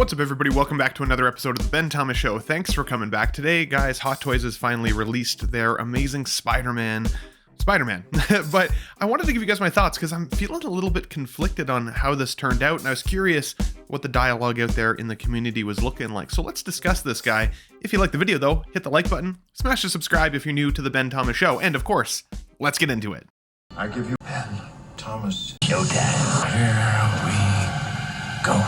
What's up, everybody? Welcome back to another episode of the Ben Thomas Show. Thanks for coming back. Today, guys, Hot Toys has finally released their amazing Spider-Man. But I wanted to give you guys my thoughts because I'm feeling a little bit conflicted on how this turned out, and I was curious what the dialogue out there in the community was looking like. So let's discuss this guy. If you like the video, though, hit the like button, smash the subscribe if you're new to the Ben Thomas Show, and of course, let's get into it. I give you Ben Thomas Showtime. Here we go.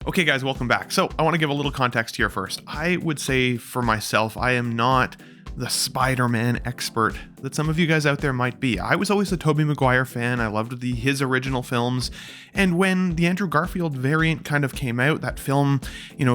Okay, guys, welcome back. So I want to give a little context here first. I would say for myself, I am not the Spider-Man expert that some of you guys out there might be. I was always a Tobey Maguire fan. I loved his original films. And when the Andrew Garfield variant kind of came out, that film,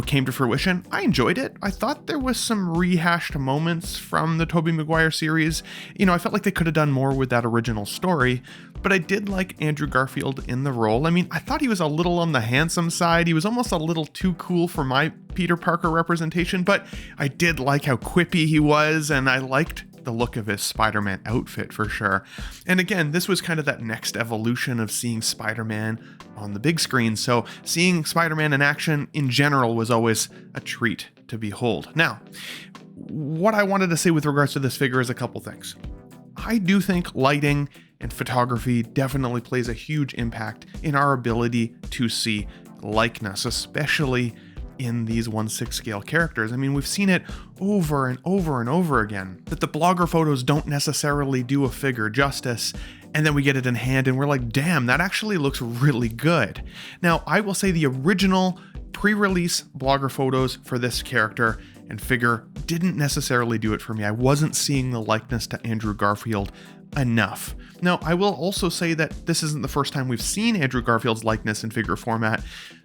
came to fruition, I enjoyed it. I thought there was some rehashed moments from the Tobey Maguire series. I felt like they could have done more with that original story, but I did like Andrew Garfield in the role. I mean, I thought he was a little on the handsome side. He was almost a little too cool for my Peter Parker representation, but I did like how quippy he was, and I liked the look of his Spider-Man outfit for sure. And again, this was kind of that next evolution of seeing Spider-Man on the big screen. So seeing Spider-Man in action in general was always a treat to behold. Now, what I wanted to say with regards to this figure is a couple things. I do think lighting and photography definitely plays a huge impact in our ability to see likeness, especially in these 1/6 scale characters. I mean, we've seen it over and over and over again, that the blogger photos don't necessarily do a figure justice, and then we get it in hand and we're like, damn, that actually looks really good. Now, I will say the original pre-release blogger photos for this character and figure didn't necessarily do it for me. I wasn't seeing the likeness to Andrew Garfield enough. Now, I will also say that this isn't the first time we've seen Andrew Garfield's likeness in figure format.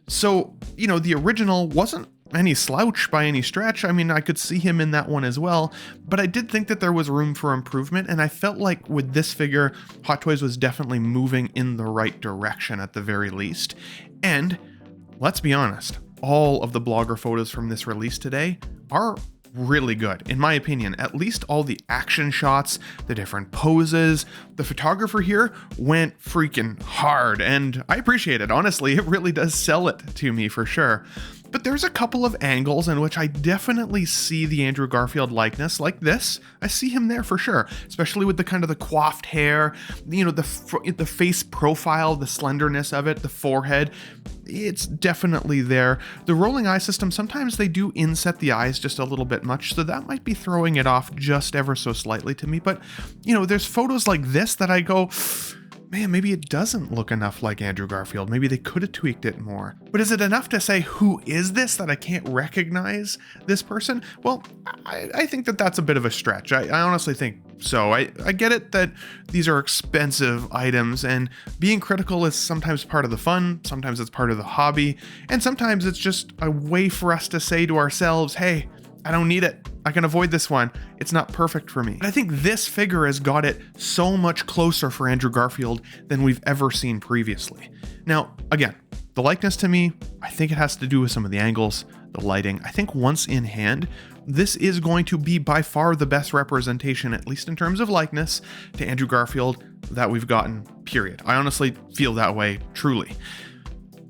So, the original wasn't any slouch by any stretch. I mean, I could see him in that one as well, but I did think that there was room for improvement, and I felt like with this figure, Hot Toys was definitely moving in the right direction at the very least. And let's be honest, all of the blogger photos from this release today are really good, in my opinion. At least all the action shots, the different poses, the photographer here went freaking hard, and I appreciate it. Honestly, it really does sell it to me for sure. But there's a couple of angles in which I definitely see the Andrew Garfield likeness, like this. I see him there for sure, especially with the kind of the coiffed hair, the face profile, the slenderness of it, the forehead. It's definitely there. The rolling eye system, sometimes they do inset the eyes just a little bit much, so that might be throwing it off just ever so slightly to me. But, there's photos like this that I go, man, maybe it doesn't look enough like Andrew Garfield. Maybe they could have tweaked it more. But is it enough to say, who is this, that I can't recognize this person? Well, I think that that's a bit of a stretch. I honestly think so. I get it that these are expensive items, and being critical is sometimes part of the fun, sometimes it's part of the hobby, and sometimes it's just a way for us to say to ourselves, hey, I don't need it. I can avoid this one. It's not perfect for me. But I think this figure has got it so much closer for Andrew Garfield than we've ever seen previously. Now, again, the likeness to me, I think it has to do with some of the angles, the lighting. I think once in hand, this is going to be by far the best representation, at least in terms of likeness, to Andrew Garfield that we've gotten, period. I honestly feel that way, truly.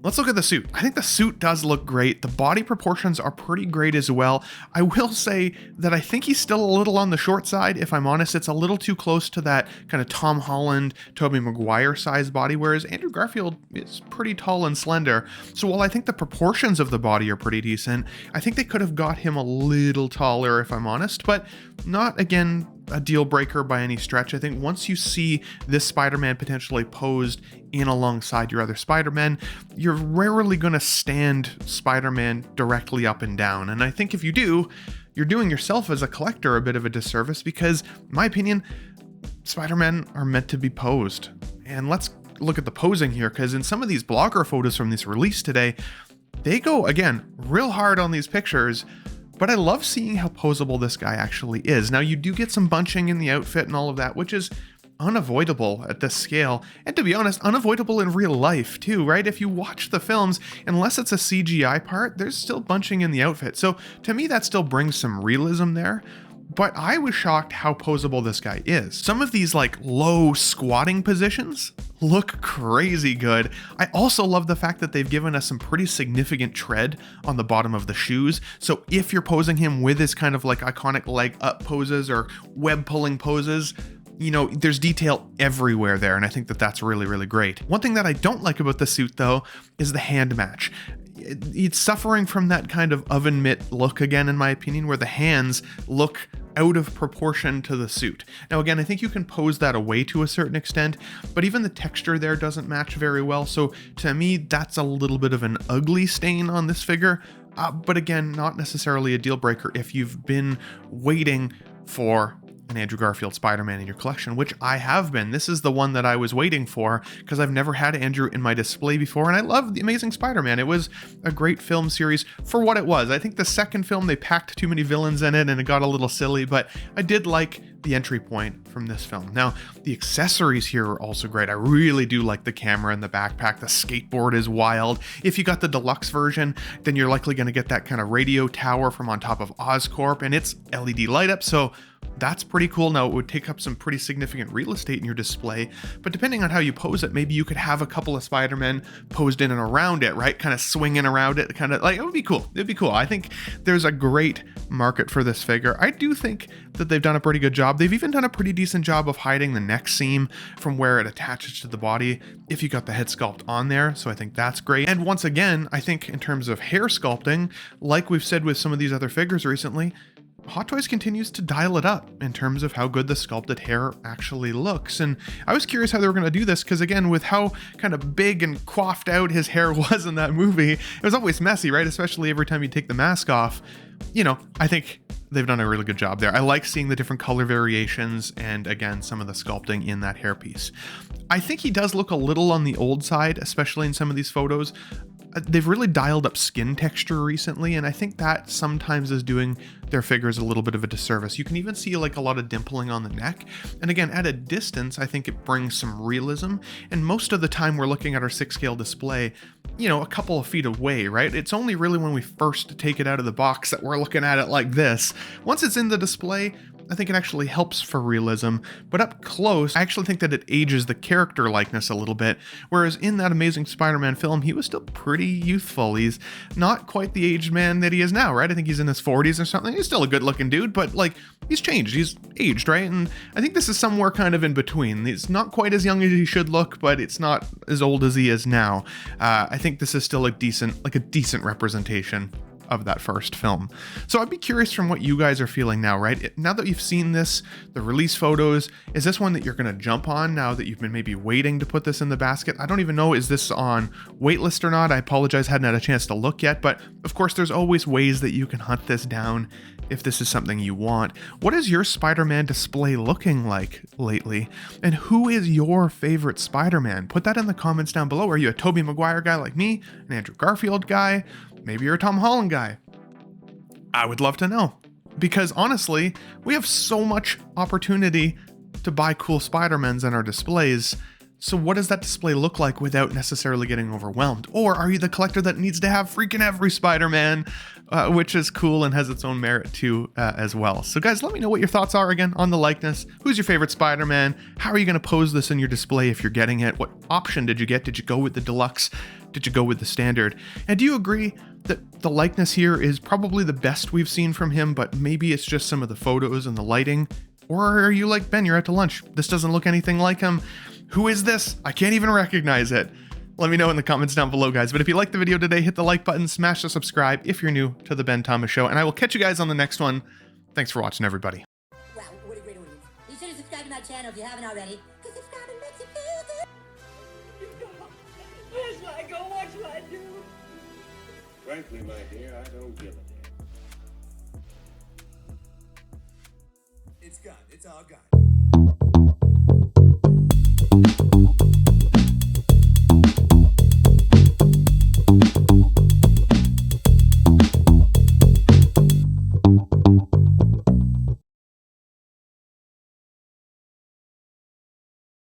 Let's look at the suit. I think the suit does look great. The body proportions are pretty great as well. I will say that I think he's still a little on the short side. If I'm honest, it's a little too close to that kind of Tom Holland, Tobey Maguire sized body, whereas Andrew Garfield is pretty tall and slender. So while I think the proportions of the body are pretty decent, I think they could have got him a little taller if I'm honest, but not, again, a deal breaker by any stretch. I think once you see this Spider-Man potentially posed in alongside your other Spider-Man, you're rarely going to stand Spider-Man directly up and down. And I think if you do, you're doing yourself as a collector a bit of a disservice because, in my opinion, Spider-Man are meant to be posed. And let's look at the posing here, because in some of these blogger photos from this release today, they go, again, real hard on these pictures, but I love seeing how posable this guy actually is. Now, you do get some bunching in the outfit and all of that, which is unavoidable at this scale, and to be honest, unavoidable in real life too, right? If you watch the films, unless it's a CGI part, there's still bunching in the outfit. So to me, that still brings some realism there. But I was shocked how posable this guy is. Some of these like low squatting positions look crazy good. I also love the fact that they've given us some pretty significant tread on the bottom of the shoes. So if you're posing him with his kind of like iconic leg up poses or web pulling poses, you know, there's detail everywhere there, and I think that that's really, really great. One thing that I don't like about the suit, though, is the hand match. It's suffering from that kind of oven mitt look again, in my opinion, where the hands look out of proportion to the suit. Now, again, I think you can pose that away to a certain extent, but even the texture there doesn't match very well. So to me, that's a little bit of an ugly stain on this figure. But again, not necessarily a deal breaker if you've been waiting for an Andrew Garfield Spider-Man in your collection, which I have been. This is the one that I was waiting for because I've never had Andrew in my display before, and I love The Amazing Spider-Man. It was a great film series for what it was. I think the second film, they packed too many villains in it and it got a little silly, but I did like the entry point from this film. Now, the accessories here are also great. I really do like the camera and the backpack. The skateboard is wild. If you got the deluxe version, then you're likely going to get that kind of radio tower from on top of Oscorp, and it's LED light up, so that's pretty cool. Now, it would take up some pretty significant real estate in your display, but depending on how you pose it, maybe you could have a couple of Spider-Men posed in and around it, right? Kind of swinging around it, kind of like, it would be cool. It'd be cool. I think there's a great market for this figure. I do think that they've done a pretty good job. They've even done a pretty decent job of hiding the neck seam from where it attaches to the body if you got the head sculpt on there, so I think that's great. And once again, I think in terms of hair sculpting, like we've said with some of these other figures recently, Hot Toys continues to dial it up in terms of how good the sculpted hair actually looks. And I was curious how they were going to do this because, again, with how kind of big and coiffed out his hair was in that movie, it was always messy, right? Especially every time you take the mask off. You know, I think they've done a really good job there. I like seeing the different color variations and, again, some of the sculpting in that hairpiece. I think he does look a little on the old side, especially in some of these photos. They've really dialed up skin texture recently, and I think that sometimes is doing their figures a little bit of a disservice. You can even see like a lot of dimpling on the neck. And again, at a distance, I think it brings some realism. And most of the time we're looking at our 6-scale display, you know, a couple of feet away, right? It's only really when we first take it out of the box that we're looking at it like this. Once it's in the display, I think it actually helps for realism, but up close, I actually think that it ages the character likeness a little bit, whereas in that Amazing Spider-Man film, he was still pretty youthful. He's not quite the aged man that he is now, right? I think he's in his 40s or something. He's still a good-looking dude, but like, he's changed. He's aged, right? And I think this is somewhere kind of in between. He's not quite as young as he should look, but it's not as old as he is now. I think this is still a decent representation of that first film. So I'd be curious from what you guys are feeling now, right? Now that you've seen this, the release photos, is this one that you're going to jump on now that you've been maybe waiting to put this in the basket? I don't even know, is this on waitlist or not? I apologize, hadn't had a chance to look yet, but of course there's always ways that you can hunt this down if this is something you want. What is your Spider-Man display looking like lately? And who is your favorite Spider-Man? Put that in the comments down below. Are you a Tobey Maguire guy like me? An Andrew Garfield guy? Maybe you're a Tom Holland guy. I would love to know. Because honestly, we have so much opportunity to buy cool Spider-Mans in our displays. So what does that display look like without necessarily getting overwhelmed? Or are you the collector that needs to have freaking every Spider-Man, which is cool and has its own merit too as well. So guys, let me know what your thoughts are again on the likeness. Who's your favorite Spider-Man? How are you going to pose this in your display if you're getting it? What option did you get? Did you go with the deluxe? Did you go with the standard? And do you agree that the likeness here is probably the best we've seen from him, but maybe it's just some of the photos and the lighting? Or are you like, Ben, you're out to lunch. This doesn't look anything like him. Who is this? I can't even recognize it. Let me know in the comments down below, guys. But if you liked the video today, hit the like button, smash the subscribe if you're new to the Ben Thomas Show, and I will catch you guys on the next one. Thanks for watching, everybody. Wow, what a great audience. Be sure to subscribe to my channel if you haven't already, because subscribing makes you feel good. Where shall I go? What shall I do? Frankly, my dear, I don't give a damn. It's gone. It's all gone.